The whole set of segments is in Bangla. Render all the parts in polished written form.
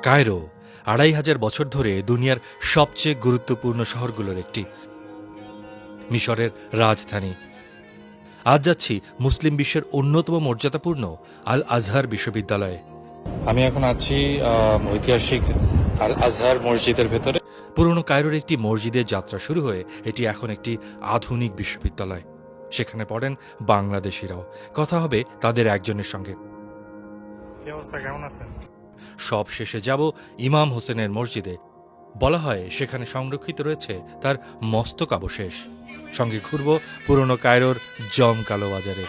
কায়রো ২৫০০ বছর ধরে দুনিয়ার সবচেয়ে গুরুত্বপূর্ণ শহরগুলোর একটি, মিশরের রাজধানী। আজ যাচ্ছি মুসলিম বিশ্বের অন্যতম মর্যাদাপূর্ণ আল আজহার বিশ্ববিদ্যালয়ে। আমি এখন আছি ঐতিহাসিক আল আজহার মসজিদের ভেতরে। পুরনো কায়রোর একটি মসজিদের যাত্রা শুরু হয়ে এটি এখন একটি আধুনিক বিশ্ববিদ্যালয়। সেখানে পড়েন বাংলাদেশিরাও। কথা হবে তাদের একজনের সঙ্গে। কি অবস্থা, কেমন আছেন? সব শেষে যাব ইমাম হোসেনের মসজিদে। বলা হয় সেখানে সংরক্ষিত রয়েছে তার মস্তকাবশেষ। সঙ্গে ঘুরব পুরনো কায়রোর জমকালো বাজারে।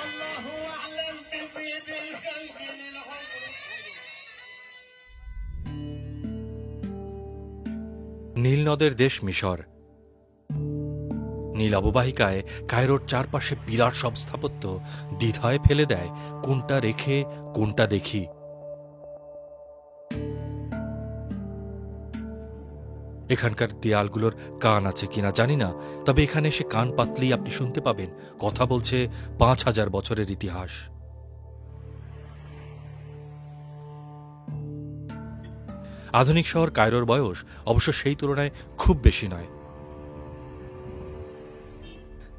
নীল নদের দেশ মিশর। নীল অববাহিকায় কায়রোর চারপাশে বিরাট সব স্থাপত্য দ্বিধায় ফেলে দেয় কোনটা রেখে কোনটা দেখি। এখানকার দেয়ালগুলোর কান আছে কিনা জানি না, তবে এখানে এসে কান পাতলেই আপনি শুনতে পাবেন কথা বলছে ৫০০০ বছরের ইতিহাস। আধুনিক শহর কায়রোর বয়স অবশ্য সেই তুলনায় খুব বেশি নয়।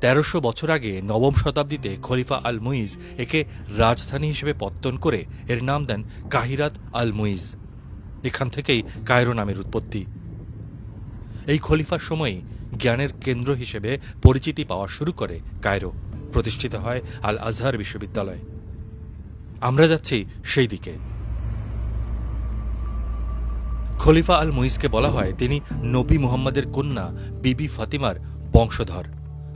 ১৩০০ বছর আগে নবম শতাব্দীতে খলিফা আল মুইজ একে রাজধানী হিসেবে পত্তন করে এর নাম দেন কাহিরাত আল মুইজ। এখান থেকেই কায়রো নামের উৎপত্তি। এই খলিফার সময়ই জ্ঞানের কেন্দ্র হিসেবে পরিচিতি পাওয়া শুরু করে কায়রো। প্রতিষ্ঠিত হয় আল আজহার বিশ্ববিদ্যালয়। আমরা যাচ্ছি সেই দিকে। খলিফা আল মুইজকে বলা হয় তিনি নবী মুহাম্মদের কন্যা বিবি ফাতিমার বংশধর।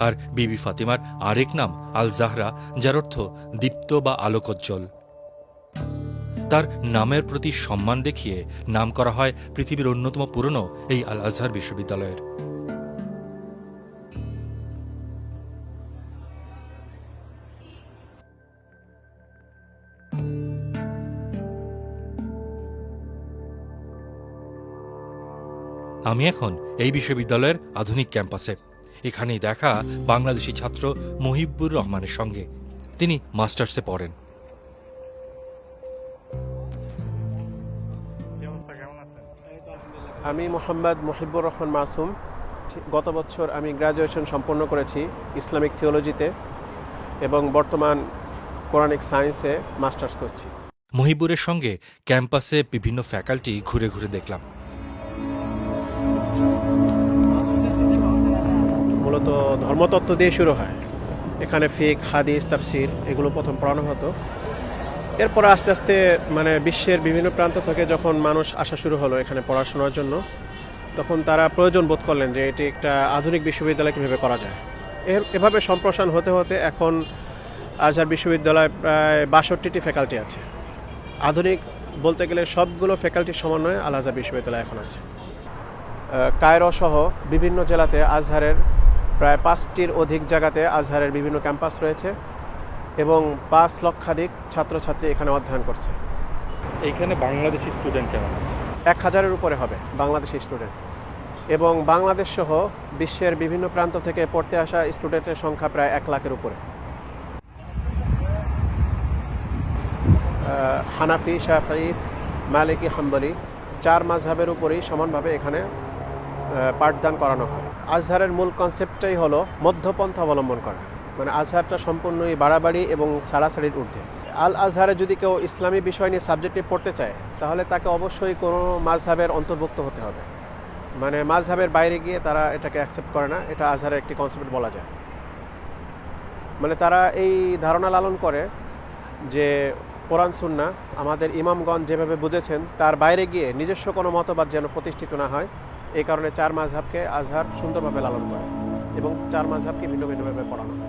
আর বিবি ফাতিমার আরেক নাম আল জাহরা, যার অর্থ দীপ্ত বা আলোকোজ্জ্বল। তার নামের প্রতি সম্মান দেখিয়ে নাম করা হয় পৃথিবীর অন্যতম পুরনো এই আল আজহার বিশ্ববিদ্যালয়ের। আমি এখন এই বিশ্ববিদ্যালয়ের আধুনিক ক্যাম্পাসে। এখানেই দেখা বাংলাদেশি ছাত্র মহিবুর রহমানের সঙ্গে। তিনি মাস্টার্সে পড়েন। আমি মোহাম্মদ মহিবুর রহমান মাসুম। গত বছর আমি গ্র্যাজুয়েশন সম্পন্ন করেছি ইসলামিক থিওলজিতে এবং বর্তমান কোরআনিক সায়েন্সে মাস্টার্স করছি। মহিবুরের সঙ্গে ক্যাম্পাসে বিভিন্ন ফ্যাকাল্টি ঘুরে ঘুরে দেখলাম। মূলত ধর্মতত্ত্ব দিয়ে শুরু হয়। এখানে ফিক, হাদিস, তাফসির এগুলো প্রথম পড়ানো হতো। এরপর আস্তে আস্তে বিশ্বের বিভিন্ন প্রান্ত থেকে যখন মানুষ আসা শুরু হলো এখানে পড়াশোনার জন্য, তখন তারা প্রয়োজন বোধ করলেন যে এটি একটা আধুনিক বিশ্ববিদ্যালয় কীভাবে করা যায়। এভাবে সম্প্রসারণ হতে হতে এখন আজহার বিশ্ববিদ্যালয় প্রায় ৬২টি ফ্যাকাল্টি আছে। আধুনিক বলতে গেলে সবগুলো ফ্যাকাল্টির সমন্বয়ে আল আজহার বিশ্ববিদ্যালয় এখন আছে। কায়রো সহ বিভিন্ন জেলাতে আজহারের প্রায় ৫টির অধিক জায়গাতে আজহারের বিভিন্ন ক্যাম্পাস রয়েছে এবং ৫ লক্ষাধিক ছাত্রছাত্রী এখানে অধ্যয়ন করছে। এইখানে বাংলাদেশি স্টুডেন্ট কেমন আছে? ১,০০০-এর উপরে হবে বাংলাদেশি স্টুডেন্ট, এবং বাংলাদেশ সহ বিশ্বের বিভিন্ন প্রান্ত থেকে পড়তে আসা স্টুডেন্টের সংখ্যা প্রায় ১ লাখের উপরে। হানাফি, শাফিঈ, মালিকি, হাম্বলি ৪ মাযহাবের উপরেই সমানভাবে এখানে পাঠদান করানো হয়। আজহারের মূল কনসেপ্টটাই হলো মধ্যপন্থা অবলম্বন করা। আজহারটা সম্পূর্ণই বাড়াবাড়ি এবং ছাড়াছাড়ির ঊর্ধ্বে। আল আজহারে যদি কেউ ইসলামী বিষয় নিয়ে সাবজেক্টে পড়তে চায় তাহলে তাকে অবশ্যই কোনো মাযহাবের অন্তর্ভুক্ত হতে হবে। মাযহাবের বাইরে গিয়ে তারা এটাকে অ্যাকসেপ্ট করে না। এটা আজহারের একটি কনসেপ্ট বলা যায়। তারা এই ধারণা লালন করে যে কোরআন সুন্নাহ আমাদের ইমামগণ যেভাবে বুঝেছেন তার বাইরে গিয়ে নিজস্ব কোনো মতবাদ যেন প্রতিষ্ঠিত না হয়। এই কারণে ৪ মাযহাবকে আজহার সুন্দরভাবে লালন করে এবং ৪ মাযহাবকে ভিন্ন ভিন্নভাবে পড়ানো হয়।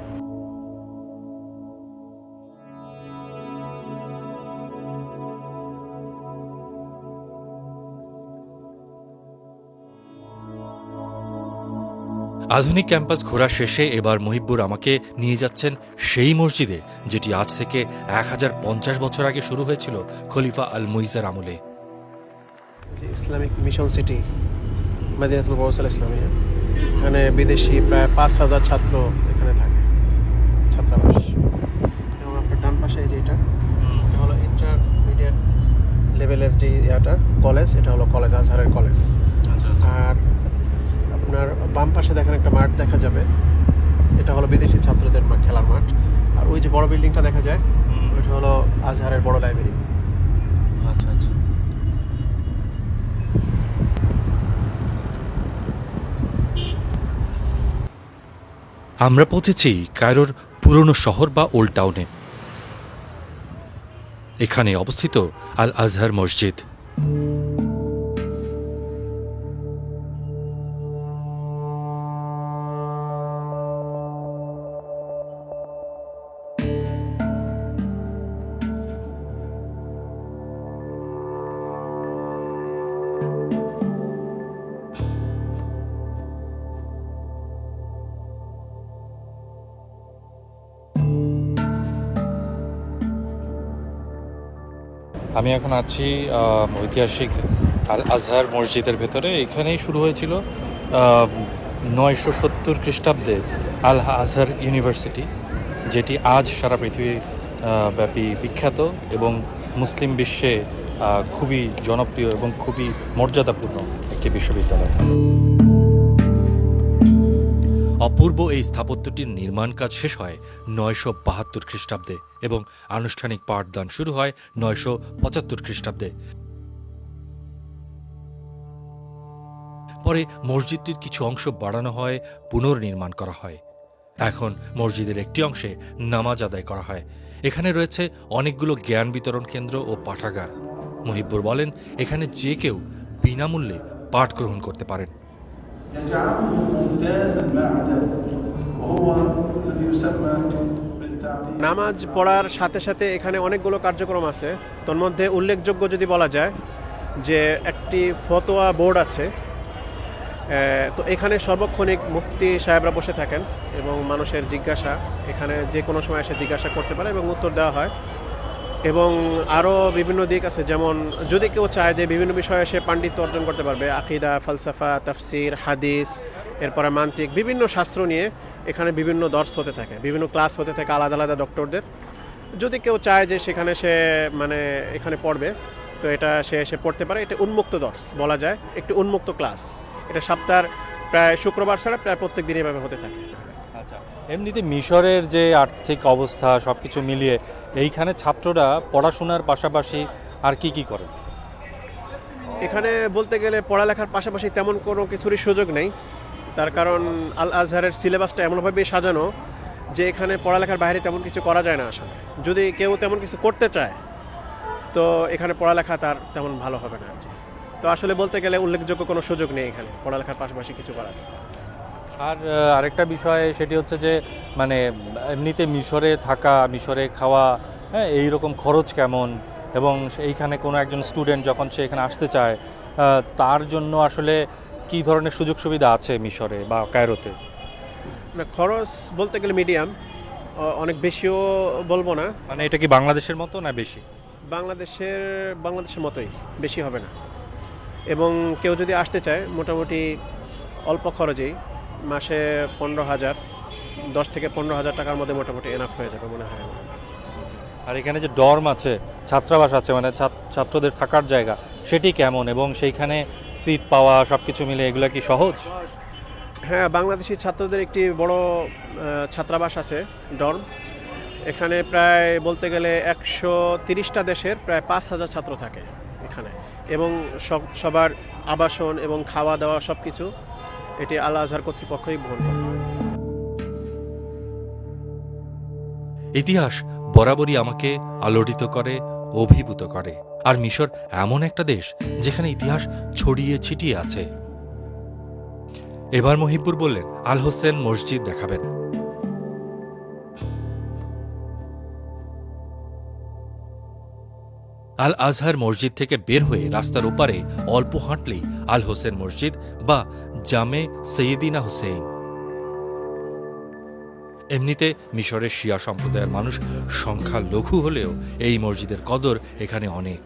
আধুনিক ক্যাম্পাস ঘোরা শেষে এবার মহিবুর আমাকে নিয়ে যাচ্ছেন সেই মসজিদে যেটি আজ থেকে ১০৫০ বছর আগে শুরু হয়েছিল খলিফা আল মুইজের আমলে। ইসলামিক মিশন সিটি মদিনাতুল মুবাররাকাতুল ইসলামিয়া, এখানে বিদেশি প্রায় ৫,০০০ ছাত্র এখানে থাকে, ছাত্রাবাস। এবং আপনার ডান পাশে যেটা হলো ইন্টারমিডিয়েট লেভেলের যে কলেজ, এটা হলো কলেজ আজহারের কলেজ। আর আপনার বাম পাশে দেখেন একটা মাঠ দেখা যাবে, এটা হলো বিদেশি ছাত্রদের খেলার মাঠ। আর ওই যে বড় বিল্ডিংটা দেখা যায়, ওইটা হলো আজহারের বড় লাইব্রেরি। আচ্ছা আচ্ছা। আমরা পৌঁছেছি কায়রোর পুরনো শহর বা ওল্ড টাউনে। এখানে অবস্থিত আল আজহার মসজিদ। আমি এখন আছি ঐতিহাসিক আল আজহার মসজিদের ভেতরে। এখানেই শুরু হয়েছিল 970 খ্রিস্টাব্দে আল আজহার ইউনিভার্সিটি, যেটি আজ সারা পৃথিবী ব্যাপী বিখ্যাত এবং মুসলিম বিশ্বে খুবই জনপ্রিয় এবং খুবই মর্যাদাপূর্ণ একটি বিশ্ববিদ্যালয়। অপূর্ব এই স্থাপত্যটির নির্মাণ কাজ শেষ হয় 972 খ্রিস্টাব্দে এবং আনুষ্ঠানিক পাঠদান শুরু হয় 975 খ্রিস্টাব্দে। পরে মসজিদটির কিছু অংশ বাড়ানো হয়, পুনর্নির্মাণ করা হয়। এখন মসজিদের একটি অংশে নামাজ আদায় করা হয়। এখানে রয়েছে অনেকগুলো জ্ঞান বিতরণ কেন্দ্র ও পাঠাগার। মহিবুর বলেন, এখানে যে কেউ বিনামূল্যে পাঠ গ্রহণ করতে পারেন। يجعله ممتازا ما عداه وهو الذي يسمى بالتعليم। নামাজ পড়ার সাথে সাথে এখানে অনেকগুলো কার্যক্রম আছে। তোর মধ্যে উল্লেখযোগ্য যদি বলা যায় যে একটি ফতোয়া বোর্ড আছে। তো এখানে সর্বক্ষণিক মুফতি সাহেবরা বসে থাকেন এবং মানুষের জিজ্ঞাসা এখানে যে কোনো সময় এসে জিজ্ঞাসা করতে পারে এবং উত্তর দেওয়া হয়। এবং আরও বিভিন্ন দিক আছে, যেমন যদি কেউ চায় যে বিভিন্ন বিষয়ে সে পাণ্ডিত্য অর্জন করতে পারবে, আকিদা, ফালসাফা, তাফসির, হাদিস, এরপরে মান্তিক, বিভিন্ন শাস্ত্র নিয়ে এখানে বিভিন্ন দর্স হতে থাকে, বিভিন্ন ক্লাস হতে থাকে আলাদা আলাদা ডক্টরদের। যদি কেউ চায় যে সেখানে সে এখানে পড়বে, তো এটা সে এসে পড়তে পারে। এটা উন্মুক্ত দর্স বলা যায়, একটি উন্মুক্ত ক্লাস। এটা সপ্তাহের প্রায় শুক্রবার ছাড়া প্রায় প্রত্যেক দিন এভাবে হতে থাকে। আচ্ছা, এমনিতে মিশরের যে আর্থিক অবস্থা সব কিছু মিলিয়ে এইখানে ছাত্ররা পড়াশোনার পাশাপাশি আর কি কি করে? এখানে বলতে গেলে পড়ালেখার পাশাপাশি তেমন কোনো কিছুরই সুযোগ নেই। তার কারণ আল আজহারের সিলেবাসটা এমনভাবে সাজানো যে এখানে পড়ালেখার বাইরে তেমন কিছু করা যায় না। আসলে যদি কেউ তেমন কিছু করতে চায় তো এখানে পড়ালেখা তার তেমন ভালো হবে না। তো আসলে বলতে গেলে উল্লেখযোগ্য কোনো সুযোগ নেই এখানে পড়ালেখার পাশাপাশি কিছু করার। আর আরেকটা বিষয় সেটি হচ্ছে যে এমনিতে মিশরে থাকা, মিশরে খাওয়া, হ্যাঁ, এইরকম খরচ কেমন, এবং এইখানে কোনো একজন স্টুডেন্ট যখন সে এখানে আসতে চায় তার জন্য আসলে কি ধরনের সুযোগ সুবিধা আছে মিশরে বা কায়রোতে? না, খরচ বলতে গেলে মিডিয়াম, অনেক বেশিও বলবো না। মানে এটা কি বাংলাদেশের মতো না বেশি? বাংলাদেশের মতোই, বেশি হবে না। এবং কেউ যদি আসতে চায় মোটামুটি অল্প খরচেই মাসে 15,000, 10 থেকে 15,000 টাকার মধ্যে মোটামুটি এনাফ হয়ে যাবে মনে হয়। আর এখানে যে ডর্ম আছে, ছাত্রাবাস আছে, মানে ছাত্রদের থাকার জায়গা, সেটি কেমন এবং সেইখানে সিট পাওয়া সব কিছু মিলে এগুলো কি সহজ? হ্যাঁ, বাংলাদেশি ছাত্রদের একটি বড় ছাত্রাবাস আছে, ডর্ম। এখানে প্রায় বলতে গেলে 130টা দেশের প্রায় 5,000 ছাত্র থাকে এখানে, এবং সবার আবাসন এবং খাওয়া দাওয়া সব কিছু এটি আল আজহার কর্তৃপক্ষই বহন করে। ইতিহাস বরাবরই আমাকে আলোড়িত করে, অভিভূত করে। আর মিশর এমন একটা দেশ যেখানে ইতিহাস ছড়িয়ে ছিটিয়ে আছে। এবার মহিবুর বললেন আল হোসেন মসজিদ দেখাবেন। আল আজহার মসজিদ থেকে বের হয়ে রাস্তার ওপারে অল্প হাঁটলেই আল হোসেন মসজিদ বা জামে সৈয়দিনা হুসেইন। এমনিতে মিশরের শিয়া সম্প্রদায়ের মানুষ সংখ্যা লঘু হলেও এই মসজিদের কদর এখানে অনেক।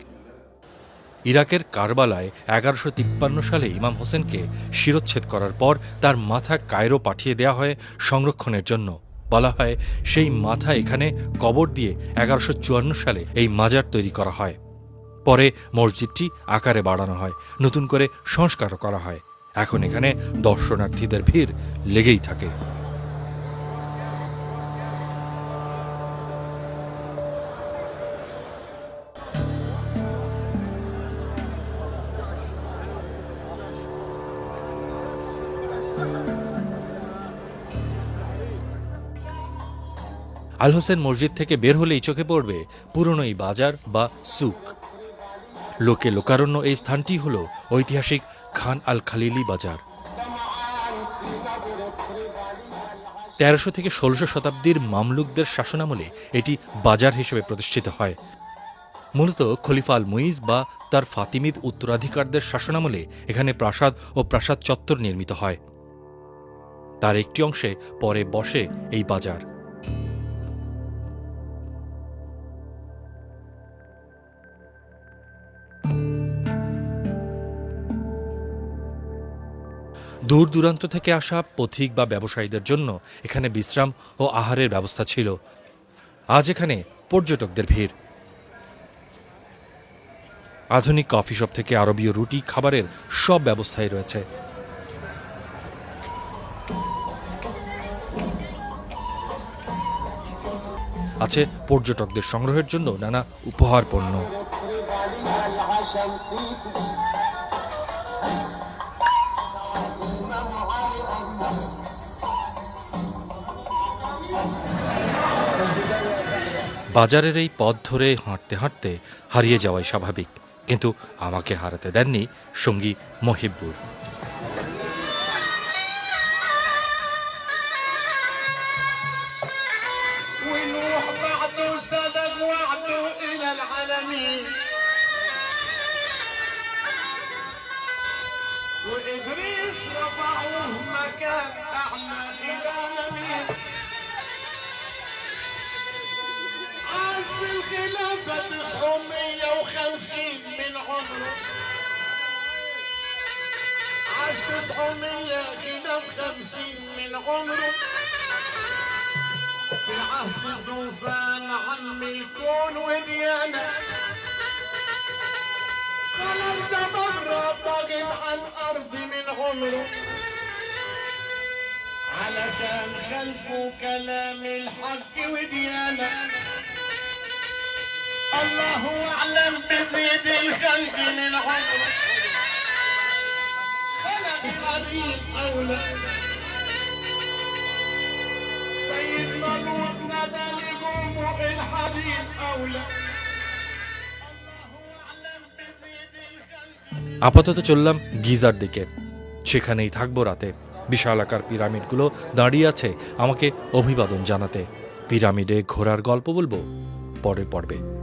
ইরাকের কারবালায় 1153 সালে ইমাম হোসেনকে শিরচ্ছেদ করার পর তার মাথা কায়রো পাঠিয়ে দেওয়া হয় সংরক্ষণের জন্য। বলা হয় সেই মাথা এখানে কবর দিয়ে 1154 সালে এই মাজার তৈরি করা হয়। পরে মসজিদটি আকারে বাড়ানো হয়, নতুন করে সংস্কারও করা হয়। এখন এখানে দর্শনার্থীদের ভিড় লেগেই থাকে। আল হোসেন মসজিদ থেকে বের হলেই চোখে পড়বে পুরনো এই বাজার বা সুক। লোকে লোকারণ্য এই স্থানটি হল ঐতিহাসিক খান আল খালিলি বাজার। 1300 থেকে 1600 শতাব্দীর মামলুকদের শাসনামলে এটি বাজার হিসেবে প্রতিষ্ঠিত হয়। মূলত খলিফা আল মুইজ বা তার ফাতিমিদ উত্তরাধিকারদের শাসনামলে এখানে প্রাসাদ ও প্রাসাদ চত্বর নির্মিত হয়। তার একটি অংশে পরে বসে এই বাজার। দূর দূরান্ত থেকে আসা পথিক বা ব্যবসায়ীদের জন্য এখানে বিশ্রাম ও আহারের ব্যবস্থা ছিল। আজ এখানে পর্যটকদের ভিড়। আধুনিক কফি শপ থেকে আরবীয় রুটি খাবারের সব ব্যবস্থাই রয়েছে। আছে পর্যটকদের সংগ্রহের জন্য নানা উপহার পণ্য। বাজারের এই পথ ধরে হাঁটতে হাঁটতে হারিয়ে যাওয়াই স্বাভাবিক, কিন্তু আমাকে হারাতে দেননি সঙ্গী মহিবুর। الخلافة 950 من عمره، عاش 900 خلاف 50 من عمره، في عهد الطوفان عم الكون وديانة، خلق مرة طاغت على الأرض من عمره، علشان خلفوا كلام الحق وديانة. الله أعلم بزيد الخلق من عمره، خلق قريب أولى، سيدنا لوط ندى لقومه الحبيب أولى. আপাতত চললাম গিজার দিকে, সেখানেই থাকবো রাতে। বিশালাকার পিরামিডগুলো দাঁড়িয়ে আছে আমাকে অভিবাদন জানাতে। পিরামিডে ঘোরার গল্প বলবো পরের পর্বে।